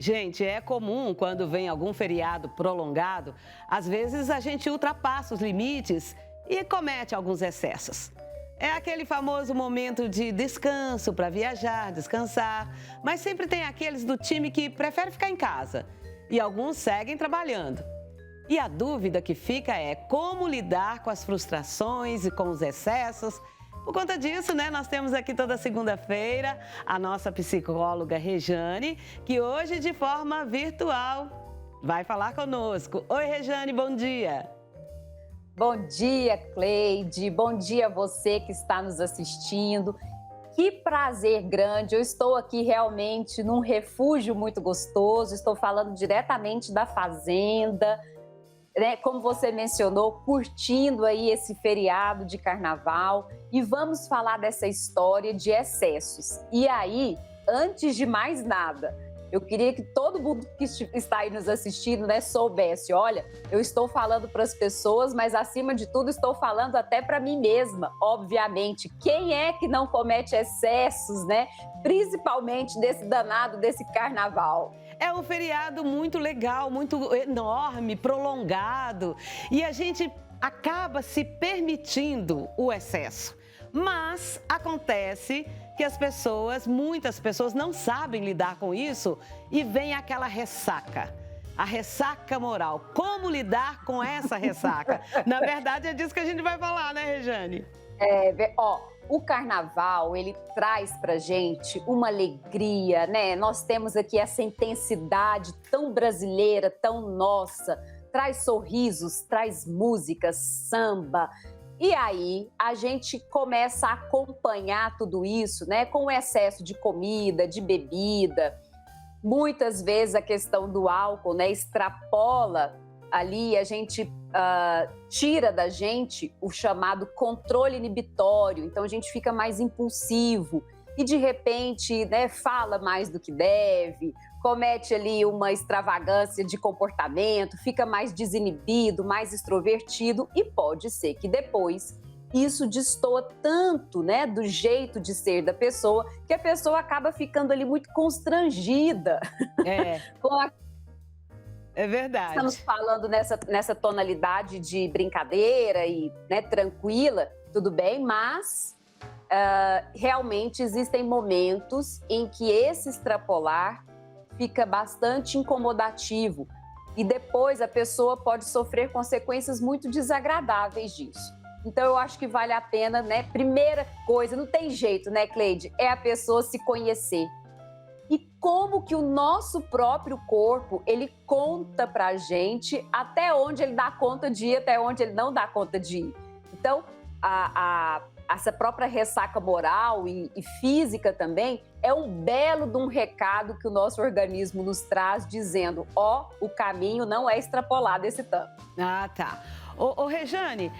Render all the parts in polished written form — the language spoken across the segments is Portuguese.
Gente, é comum quando vem algum feriado prolongado, às vezes a gente ultrapassa os limites e comete alguns excessos. É aquele famoso momento de descanso para viajar, descansar, mas sempre tem aqueles do time que prefere ficar em casa e alguns seguem trabalhando. E a dúvida que fica é como lidar com as frustrações e com os excessos. Por conta disso, nós temos aqui toda segunda-feira a nossa psicóloga Rejane, que hoje de forma virtual vai falar conosco. Oi, Rejane, bom dia. Bom dia, Cleide. Bom dia a você que está nos assistindo. Que prazer grande. Eu estou aqui realmente num refúgio muito gostoso. Estou falando diretamente da fazenda, né? Como você mencionou, curtindo aí esse feriado de carnaval. E vamos falar dessa história de excessos. E aí, antes de mais nada, eu queria que todo mundo que está aí nos assistindo, soubesse, olha, eu estou falando para as pessoas, mas acima de tudo estou falando até para mim mesma, obviamente. Quem é que não comete excessos, Principalmente desse danado, desse carnaval. É um feriado muito legal, muito enorme, prolongado, e a gente acaba se permitindo o excesso. Mas acontece que muitas pessoas não sabem lidar com isso e vem aquela ressaca. A ressaca moral. Como lidar com essa ressaca? Na verdade, é disso que a gente vai falar, né, Rejane? O carnaval, ele traz pra gente uma alegria, Nós temos aqui essa intensidade tão brasileira, tão nossa. Traz sorrisos, traz música, samba. E aí, a gente começa a acompanhar tudo isso, com o excesso de comida, de bebida. Muitas vezes a questão do álcool, extrapola ali, a gente tira da gente o chamado controle inibitório. Então, a gente fica mais impulsivo e, de repente, fala mais do que deve, comete ali uma extravagância de comportamento, fica mais desinibido, mais extrovertido e pode ser que depois isso destoa tanto, do jeito de ser da pessoa, que a pessoa acaba ficando ali muito constrangida. É verdade. Estamos falando nessa tonalidade de brincadeira e tranquila, tudo bem, mas realmente existem momentos em que esse extrapolar fica bastante incomodativo e depois a pessoa pode sofrer consequências muito desagradáveis disso. Então eu acho que vale a pena, primeira coisa, não tem jeito, Cleide, é a pessoa se conhecer. E como que o nosso próprio corpo, ele conta pra gente até onde ele dá conta de ir, até onde ele não dá conta de ir. Então, essa própria ressaca moral e física também é um belo de um recado que o nosso organismo nos traz, dizendo, o caminho não é extrapolado esse tanto. Ah, tá. Ô Rejane,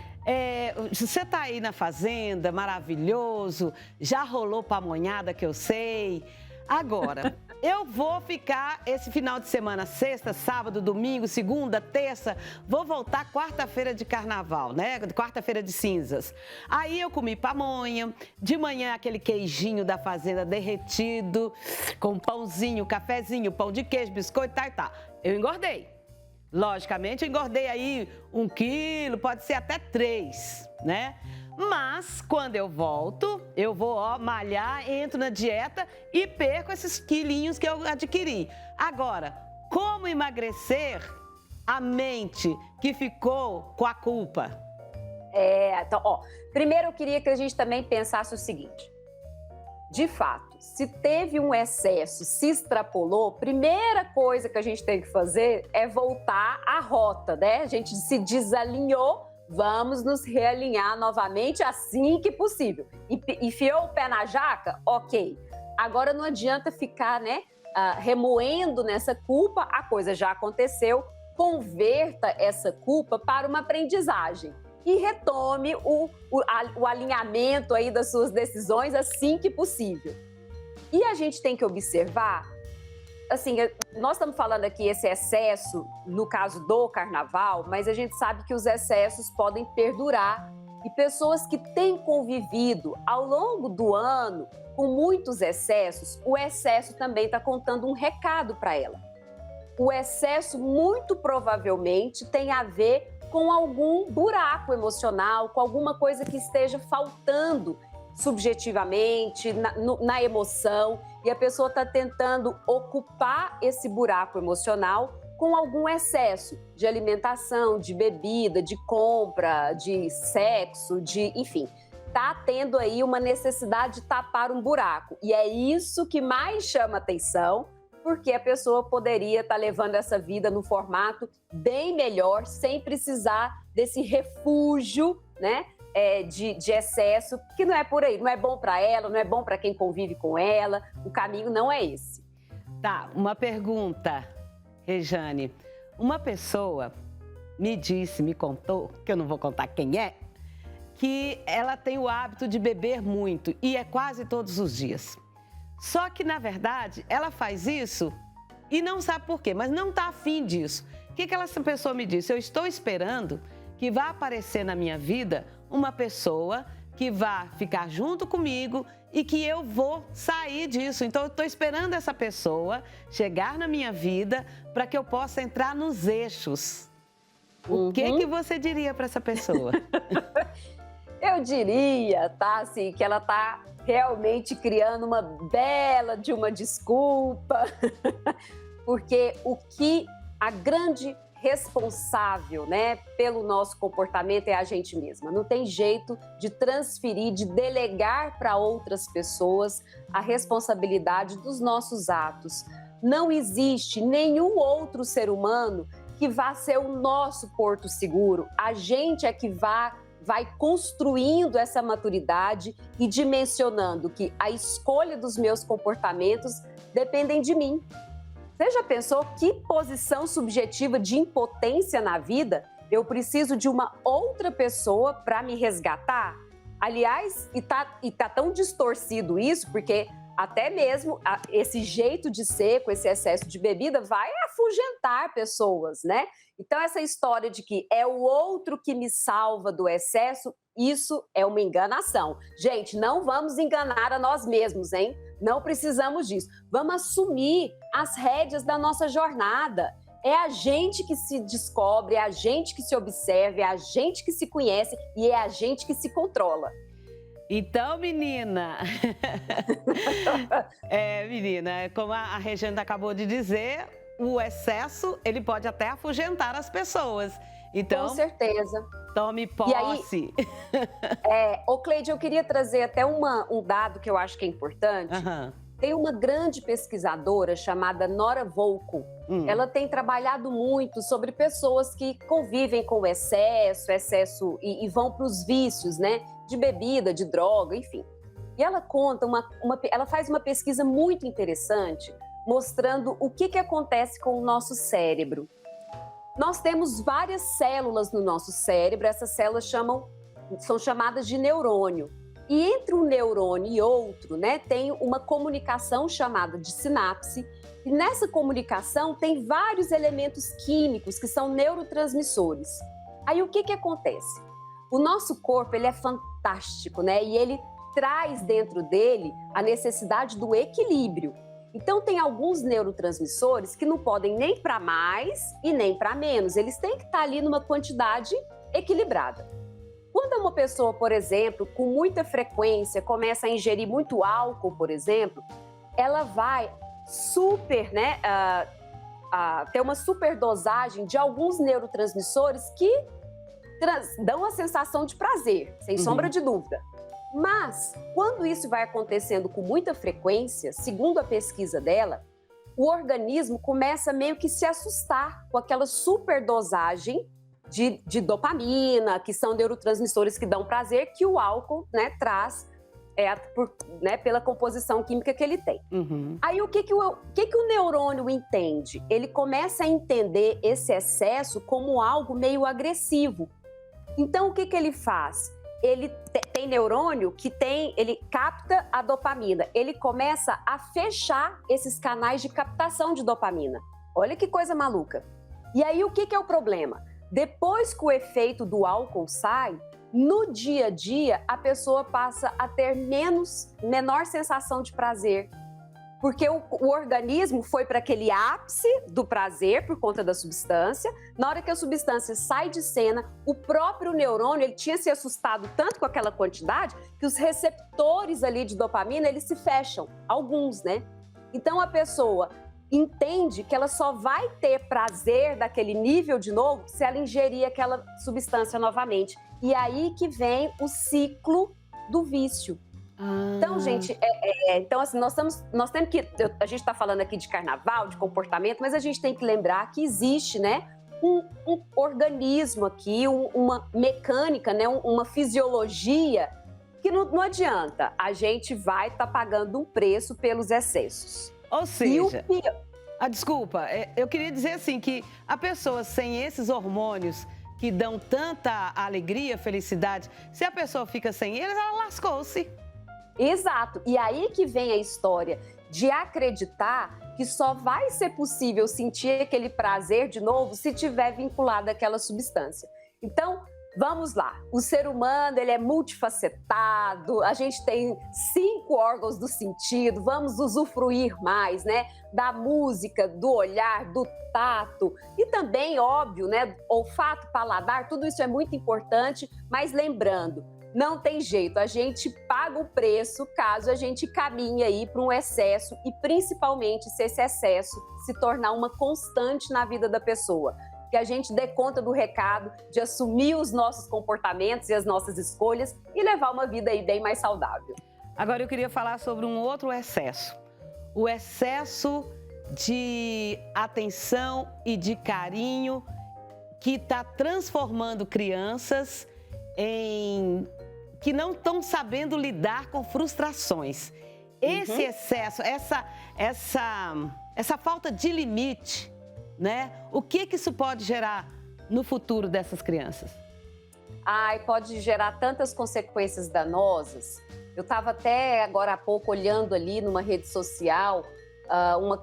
você está aí na fazenda, maravilhoso, já rolou pamonhada que eu sei. Agora, eu vou ficar esse final de semana, sexta, sábado, domingo, segunda, terça, vou voltar quarta-feira de carnaval, quarta-feira de cinzas. Aí eu comi pamonha, de manhã aquele queijinho da fazenda derretido, com pãozinho, cafezinho, pão de queijo, biscoito, tá. Eu engordei. Logicamente, eu engordei aí 1 quilo, pode ser até 3, Mas, quando eu volto, eu vou malhar, entro na dieta e perco esses quilinhos que eu adquiri. Agora, como emagrecer a mente que ficou com a culpa? Então, primeiro eu queria que a gente também pensasse o seguinte. De fato, se teve um excesso, se extrapolou, primeira coisa que a gente tem que fazer é voltar à rota, A gente se desalinhou, vamos nos realinhar novamente assim que possível. Enfiou o pé na jaca? Ok. Agora não adianta ficar, remoendo nessa culpa, a coisa já aconteceu, converta essa culpa para uma aprendizagem e retome o alinhamento aí das suas decisões assim que possível. E a gente tem que observar, assim, nós estamos falando aqui esse excesso no caso do carnaval, mas a gente sabe que os excessos podem perdurar e pessoas que têm convivido ao longo do ano com muitos excessos, o excesso também está contando um recado para ela. o excesso muito provavelmente tem a ver com algum buraco emocional, com alguma coisa que esteja faltando subjetivamente, na emoção, e a pessoa está tentando ocupar esse buraco emocional com algum excesso de alimentação, de bebida, de compra, de sexo, enfim, está tendo aí uma necessidade de tapar um buraco. E é isso que mais chama atenção, porque a pessoa poderia estar levando essa vida no formato bem melhor, sem precisar desse refúgio, né, de excesso, que não é por aí, não é bom para ela, não é bom para quem convive com ela, o caminho não é esse. Tá, uma pergunta, Rejane. Uma pessoa me contou, que eu não vou contar quem é, que ela tem o hábito de beber muito e é quase todos os dias. Só que, na verdade, ela faz isso e não sabe por quê, mas não está afim disso. O que essa pessoa me disse? Eu estou esperando que vá aparecer na minha vida uma pessoa que vá ficar junto comigo e que eu vou sair disso. Então, eu estou esperando essa pessoa chegar na minha vida para que eu possa entrar nos eixos. O que você diria para essa pessoa? Eu diria, tá, assim, que ela tá realmente criando uma bela de uma desculpa, porque a grande responsável, né, pelo nosso comportamento é a gente mesma. Não tem jeito de transferir, de delegar para outras pessoas a responsabilidade dos nossos atos. Não existe nenhum outro ser humano que vá ser o nosso porto seguro. A gente é que vai construindo essa maturidade e dimensionando que a escolha dos meus comportamentos dependem de mim. Você já pensou que posição subjetiva de impotência na vida eu preciso de uma outra pessoa para me resgatar? Aliás, e tá tão distorcido isso, porque até mesmo esse jeito de ser, com esse excesso de bebida, vai afugentar pessoas, né? Então, essa história de que é o outro que me salva do excesso, isso é uma enganação. Gente, não vamos enganar a nós mesmos, hein? Não precisamos disso. Vamos assumir as rédeas da nossa jornada. É a gente que se descobre, é a gente que se observa, é a gente que se conhece e é a gente que se controla. Então, menina, menina, como a Regina acabou de dizer, o excesso, ele pode até afugentar as pessoas. Então, com certeza. Tome posse. Ô Cleide, eu queria trazer até um dado que eu acho que é importante. Tem uma grande pesquisadora chamada Nora Volkow. Ela tem trabalhado muito sobre pessoas que convivem com o excesso e vão para os vícios, né? De bebida, de droga, enfim. E ela conta, ela faz uma pesquisa muito interessante, mostrando o que acontece com o nosso cérebro. Nós temos várias células no nosso cérebro, essas células são chamadas de neurônio. E entre um neurônio e outro, né, tem uma comunicação chamada de sinapse, e nessa comunicação tem vários elementos químicos que são neurotransmissores. Aí o que acontece? O nosso corpo, ele é fantástico, né? E ele traz dentro dele a necessidade do equilíbrio. Então, tem alguns neurotransmissores que não podem nem para mais e nem para menos. Eles têm que estar ali numa quantidade equilibrada. Quando uma pessoa, por exemplo, com muita frequência começa a ingerir muito álcool, por exemplo, ela vai ter uma superdosagem de alguns neurotransmissores que dão a sensação de prazer, sem sombra de dúvida. Mas, quando isso vai acontecendo com muita frequência, segundo a pesquisa dela, o organismo começa meio que se assustar com aquela superdosagem de dopamina, que são neurotransmissores que dão prazer, que o álcool, né, traz pela composição química que ele tem. Aí, o que o neurônio entende? Ele começa a entender esse excesso como algo meio agressivo. Então, o que ele faz? Ele tem neurônio que ele capta a dopamina. Ele começa a fechar esses canais de captação de dopamina. Olha que coisa maluca. E aí, o que é o problema? Depois que o efeito do álcool sai, no dia a dia, a pessoa passa a ter menor sensação de prazer. Porque o organismo foi para aquele ápice do prazer por conta da substância. Na hora que a substância sai de cena, o próprio neurônio, ele tinha se assustado tanto com aquela quantidade que os receptores ali de dopamina, eles se fecham, alguns, né? Então a pessoa entende que ela só vai ter prazer daquele nível de novo se ela ingerir aquela substância novamente. E aí que vem o ciclo do vício. Então, gente, então, assim, nós temos que... A gente está falando aqui de carnaval, de comportamento, mas a gente tem que lembrar que existe, né, um organismo aqui, uma mecânica, né, uma fisiologia que não adianta. A gente vai estar pagando um preço pelos excessos. Ou seja, desculpa, eu queria dizer assim que a pessoa sem esses hormônios que dão tanta alegria, felicidade, se a pessoa fica sem eles, ela lascou-se. Exato. E aí que vem a história de acreditar que só vai ser possível sentir aquele prazer de novo se tiver vinculado àquela substância. Então, vamos lá. O ser humano, ele é multifacetado, a gente tem 5 órgãos do sentido, vamos usufruir mais, né? Da música, do olhar, do tato e também, óbvio, né? Olfato, paladar, tudo isso é muito importante, mas lembrando, não tem jeito, a gente paga o preço caso a gente caminhe aí para um excesso e principalmente se esse excesso se tornar uma constante na vida da pessoa. Que a gente dê conta do recado de assumir os nossos comportamentos e as nossas escolhas e levar uma vida aí bem mais saudável. Agora eu queria falar sobre um outro excesso. O excesso de atenção e de carinho que está transformando crianças que não estão sabendo lidar com frustrações. Esse excesso, essa falta de limite, né? O que isso pode gerar no futuro dessas crianças? Pode gerar tantas consequências danosas. Eu estava até agora há pouco olhando ali numa rede social uma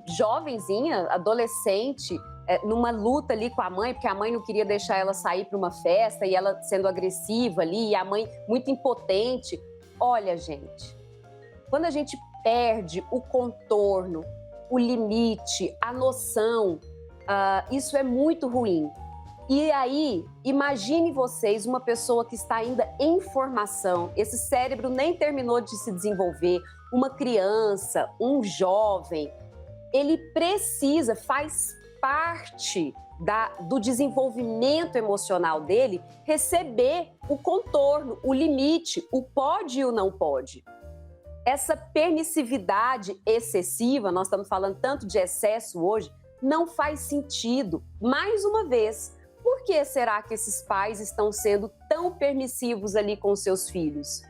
jovenzinha, adolescente, numa luta ali com a mãe, porque a mãe não queria deixar ela sair para uma festa e ela sendo agressiva ali, e a mãe muito impotente. Olha, gente, quando a gente perde o contorno, o limite, a noção, isso é muito ruim. E aí, imagine vocês uma pessoa que está ainda em formação, esse cérebro nem terminou de se desenvolver, uma criança, um jovem, ele precisa, faz parte do desenvolvimento emocional dele, receber o contorno, o limite, o pode e o não pode. Essa permissividade excessiva, nós estamos falando tanto de excesso hoje, não faz sentido. Mais uma vez, por que será que esses pais estão sendo tão permissivos ali com seus filhos?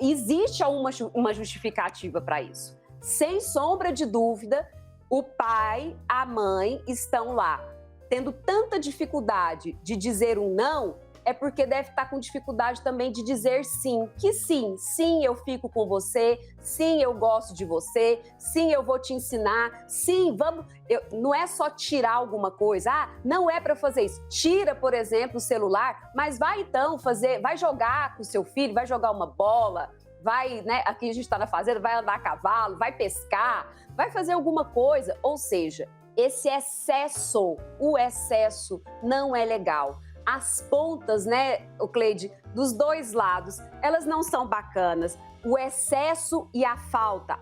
Existe uma justificativa para isso. Sem sombra de dúvida, o pai, a mãe estão lá tendo tanta dificuldade de dizer um não, é porque deve estar com dificuldade também de dizer sim. Que sim, sim, eu fico com você, sim, eu gosto de você, sim, eu vou te ensinar, sim, vamos... não é só tirar alguma coisa, não é para fazer isso. Tira, por exemplo, o celular, mas vai então vai jogar com o seu filho, vai jogar uma bola, vai, né, aqui a gente está na fazenda, vai andar a cavalo, vai pescar, vai fazer alguma coisa. Ou seja, esse excesso, o excesso não é legal. As pontas, né, Cleide, dos dois lados, elas não são bacanas. O excesso e a falta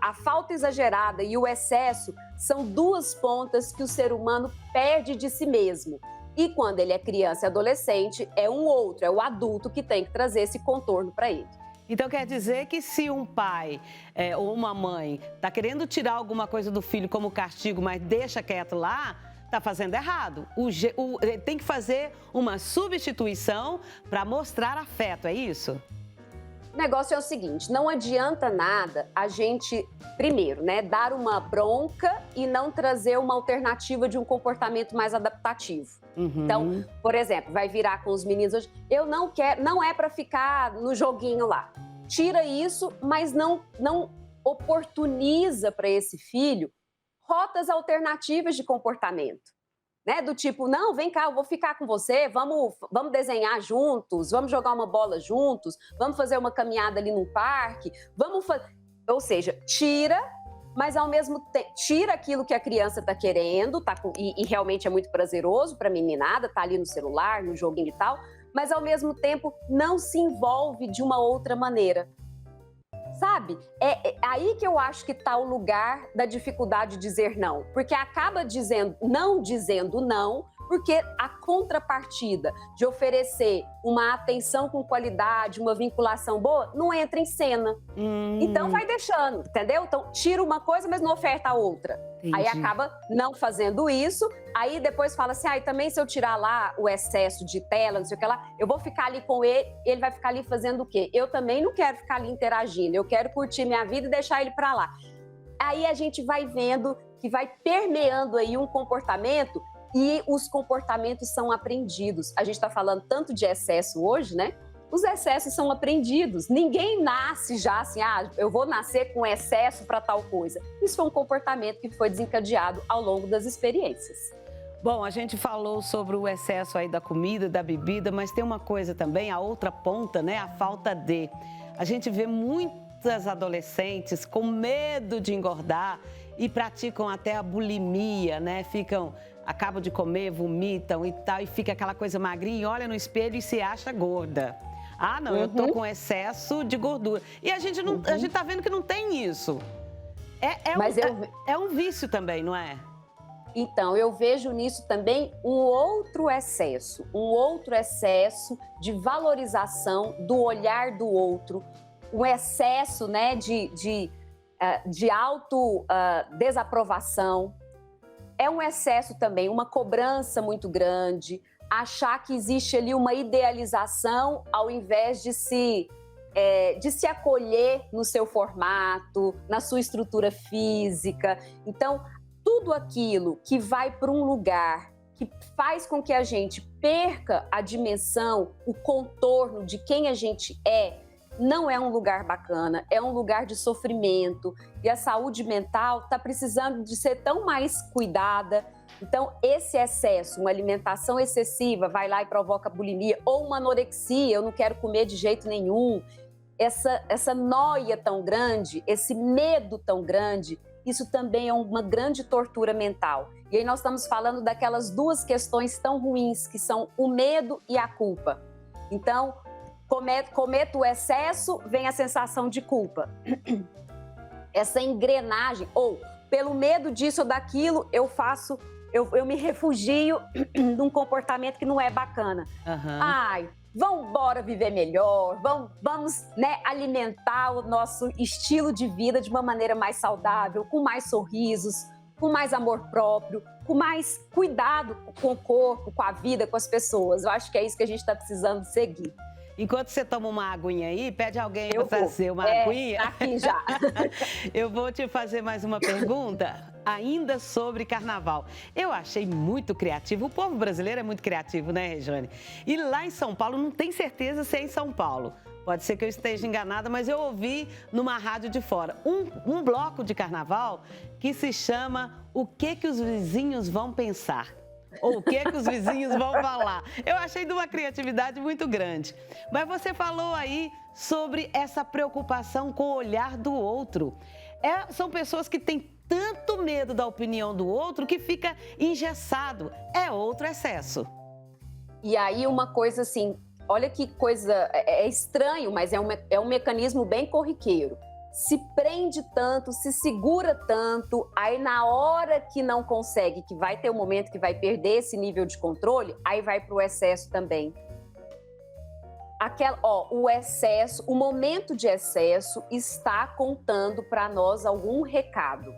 exagerada e o excesso são duas pontas que o ser humano perde de si mesmo. E quando ele é criança e adolescente, é um outro, é o adulto que tem que trazer esse contorno para ele. Então quer dizer que se um pai ou uma mãe está querendo tirar alguma coisa do filho como castigo, mas deixa quieto lá, está fazendo errado. Tem que fazer uma substituição para mostrar afeto, é isso? O negócio é o seguinte, não adianta nada a gente, primeiro, né, dar uma bronca e não trazer uma alternativa de um comportamento mais adaptativo. Então, por exemplo, vai virar com os meninos hoje, eu não quero, não é para ficar no joguinho lá. Tira isso, mas não oportuniza para esse filho rotas alternativas de comportamento. Né? Do tipo, não, vem cá, eu vou ficar com você, vamos desenhar juntos, vamos jogar uma bola juntos, vamos fazer uma caminhada ali no parque, vamos fazer... Ou seja, tira mas ao mesmo tempo tira aquilo que a criança está querendo, e realmente é muito prazeroso para a meninada, tá ali no celular, no joguinho e tal, mas ao mesmo tempo não se envolve de uma outra maneira. Sabe? É aí que eu acho que está o lugar da dificuldade de dizer não. Porque acaba dizendo não, porque a contrapartida de oferecer uma atenção com qualidade, uma vinculação boa, não entra em cena. Então vai deixando, entendeu? Então tira uma coisa, mas não oferta a outra. Entendi. Aí acaba não fazendo isso, aí depois fala assim, também se eu tirar lá o excesso de tela, não sei o que lá, eu vou ficar ali com ele vai ficar ali fazendo o quê? Eu também não quero ficar ali interagindo, eu quero curtir minha vida e deixar ele pra lá. Aí a gente vai vendo que vai permeando aí um comportamento, e os comportamentos são aprendidos. A gente está falando tanto de excesso hoje, né? Os excessos são aprendidos. Ninguém nasce já assim, eu vou nascer com excesso para tal coisa. Isso foi um comportamento que foi desencadeado ao longo das experiências. Bom, a gente falou sobre o excesso aí da comida, da bebida, mas tem uma coisa também, a outra ponta, né? A falta de. A gente vê muitas adolescentes com medo de engordar e praticam até a bulimia, né? Acabam de comer, vomitam e tal, e fica aquela coisa magrinha, e olha no espelho e se acha gorda. Não, eu tô com excesso de gordura. E a gente tá vendo que não tem isso. É um vício também, não é? Então, eu vejo nisso também um outro excesso de valorização do olhar do outro, um excesso, né, de desaprovação. É um excesso também, uma cobrança muito grande, achar que existe ali uma idealização ao invés de se acolher no seu formato, na sua estrutura física. Então, tudo aquilo que vai para um lugar que faz com que a gente perca a dimensão, o contorno de quem a gente não é um lugar bacana, é um lugar de sofrimento. E a saúde mental está precisando de ser tão mais cuidada. Então, esse excesso, uma alimentação excessiva, vai lá e provoca bulimia, ou uma anorexia, eu não quero comer de jeito nenhum. Essa noia tão grande, esse medo tão grande, isso também é uma grande tortura mental. E aí nós estamos falando daquelas duas questões tão ruins, que são o medo e a culpa. Então, cometo o excesso, vem a sensação de culpa. Essa engrenagem, ou pelo medo disso ou daquilo, eu me refugio num comportamento que não é bacana. Vamos embora viver melhor, vamos alimentar o nosso estilo de vida de uma maneira mais saudável, com mais sorrisos, com mais amor próprio, com mais cuidado com o corpo, com a vida, com as pessoas. Eu acho que é isso que a gente está precisando seguir. Enquanto você toma uma aguinha aí, pede alguém para fazer uma aguinha. Aqui já. Eu vou te fazer mais uma pergunta, ainda sobre carnaval. Eu achei muito criativo. O povo brasileiro é muito criativo, né, Rejane? E lá em São Paulo, não tenho certeza se é em São Paulo. Pode ser que eu esteja enganada, mas eu ouvi numa rádio de fora um bloco de carnaval que se chama O que os vizinhos vão pensar? Ou o que os vizinhos vão falar? Eu achei de uma criatividade muito grande. Mas você falou aí sobre essa preocupação com o olhar do outro. São pessoas que têm tanto medo da opinião do outro que fica engessado. É outro excesso. E aí uma coisa assim, olha que coisa, é estranho, mas é um mecanismo bem corriqueiro. Se prende tanto, se segura tanto, aí na hora que não consegue, que vai ter um momento que vai perder esse nível de controle, aí vai para o excesso também. O excesso, o momento de excesso está contando para nós algum recado.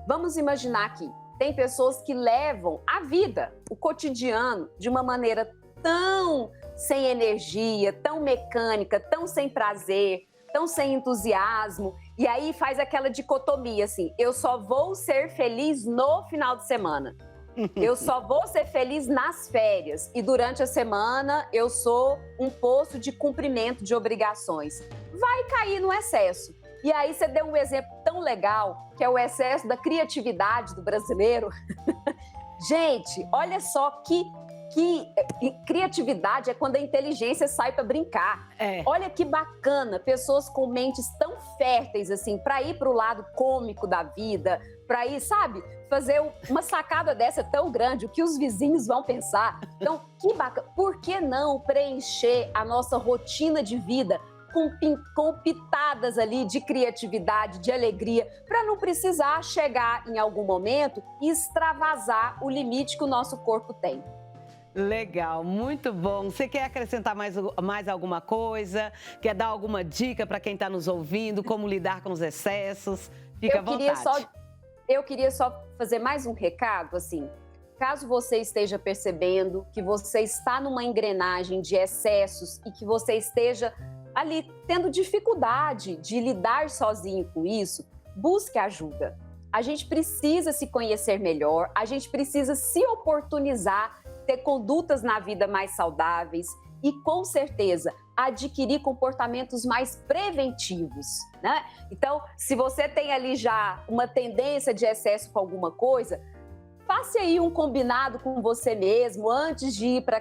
Vamos imaginar aqui, tem pessoas que levam a vida, o cotidiano, de uma maneira tão sem energia, tão mecânica, tão sem prazer, tão sem entusiasmo, e aí faz aquela dicotomia assim, eu só vou ser feliz no final de semana, eu só vou ser feliz nas férias, e durante a semana eu sou um poço de cumprimento de obrigações. Vai cair no excesso. E aí você deu um exemplo tão legal, que é o excesso da criatividade do brasileiro. Gente, olha só que criatividade é quando a inteligência sai para brincar. É. Olha que bacana, pessoas com mentes tão férteis assim, para ir para o lado cômico da vida, para ir, sabe, fazer uma sacada dessa tão grande, o que os vizinhos vão pensar. Então, que bacana. Por que não preencher a nossa rotina de vida com pitadas ali de criatividade, de alegria, para não precisar chegar em algum momento e extravasar o limite que o nosso corpo tem. Legal, muito bom. Você quer acrescentar mais alguma coisa? Quer dar alguma dica para quem está nos ouvindo? Como lidar com os excessos? Fica à vontade. Eu queria só fazer mais um recado, assim. Caso você esteja percebendo que você está numa engrenagem de excessos e que você esteja ali tendo dificuldade de lidar sozinho com isso, busque ajuda. A gente precisa se conhecer melhor, a gente precisa se oportunizar, ter condutas na vida mais saudáveis e, com certeza, adquirir comportamentos mais preventivos, né? Então, se você tem ali já uma tendência de excesso com alguma coisa, faça aí um combinado com você mesmo antes de ir para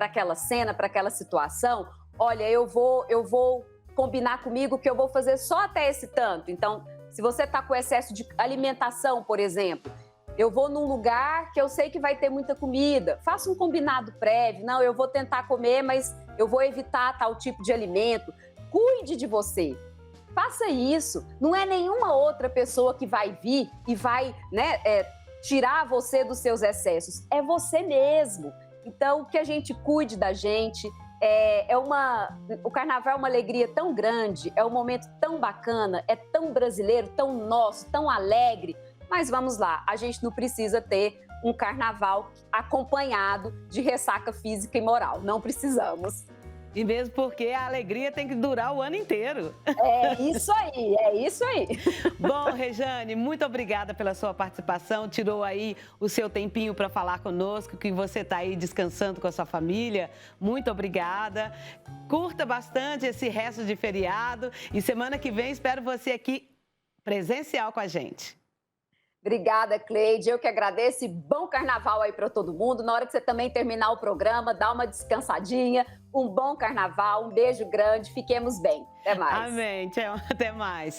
aquela cena, para aquela situação. Olha, eu vou combinar comigo que eu vou fazer só até esse tanto. Então, se você está com excesso de alimentação, por exemplo, eu vou num lugar que eu sei que vai ter muita comida. Faça um combinado prévio. Não, eu vou tentar comer, mas eu vou evitar tal tipo de alimento. Cuide de você. Faça isso. Não é nenhuma outra pessoa que vai vir e vai, né, tirar você dos seus excessos. É você mesmo. Então, que a gente cuide da gente. O carnaval é uma alegria tão grande, é um momento tão bacana, é tão brasileiro, tão nosso, tão alegre. Mas vamos lá, a gente não precisa ter um carnaval acompanhado de ressaca física e moral. Não precisamos. E mesmo porque a alegria tem que durar o ano inteiro. É isso aí, é isso aí. Bom, Rejane, muito obrigada pela sua participação. Tirou aí o seu tempinho para falar conosco, que você está aí descansando com a sua família. Muito obrigada. Curta bastante esse resto de feriado e semana que vem espero você aqui presencial com a gente. Obrigada, Cleide. Eu que agradeço e bom carnaval aí para todo mundo. Na hora que você também terminar o programa, dá uma descansadinha. Um bom carnaval, um beijo grande, fiquemos bem. Até mais. Amém. Tchau, até mais.